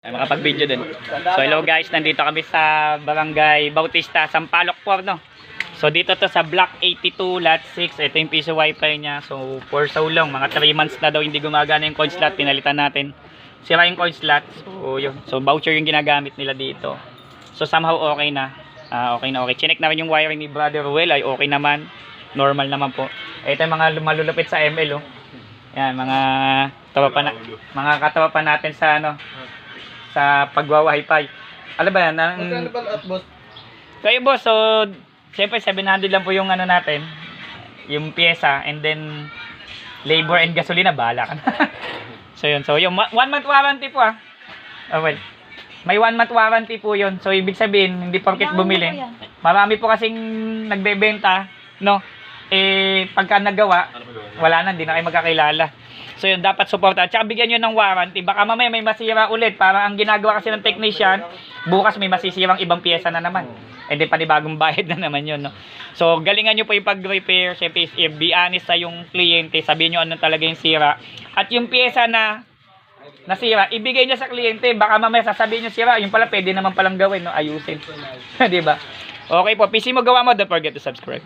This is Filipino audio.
Ay, makapag-video din. So hello guys, nandito kami sa Barangay Bautista, Sampaloc po, no? So dito to sa Block 82, Lot 6. Ito yung piso wifi niya. So for so long, mga 3 months na daw hindi gumagana yung coin slot. Pinalitan natin. Sira yung coin slot. So yun. So voucher yung ginagamit nila dito. So somehow okay na. Okay na okay. Chinek na rin yung wiring ni Brother Ruel. Ay okay naman. Normal naman po. Ito yung mga malulupit sa ML, oh. Yan, mga katawa pa natin sa ano, sa pagwa-wifi. Alam ba yan? Magkano ba at boss? Kayo boss, so siyempre 700 lang po yung ano natin, yung pyesa, and then labor and gasolina, bahala ka na. So yun, so yung 1 month warranty po well, may 1 month warranty po yun. So ibig sabihin, hindi porket bumili. Marami po kasing nagbebenta, no? Pagka nagawa, wala na, hindi na kayo magkakilala. So yun, dapat supportan. Tsaka bigyan nyo ng warranty. Baka mamaya may masira ulit. Parang ang ginagawa kasi ng technician, bukas may masisirang ibang pyesa na naman. And then panibagong bayad na naman yun, no? So galingan nyo po yung pag-repair. Siyempre, be honest sa yung kliyente. Sabihin nyo ano talaga yung sira. At yung pyesa na nasira, ibigay nyo sa kliyente. Baka mamaya sasabihin nyo sira. Yung pala, pwede naman palang gawin, no? Ayusin. Diba? Okay po. PC mo, gawa mo. Don't forget to subscribe.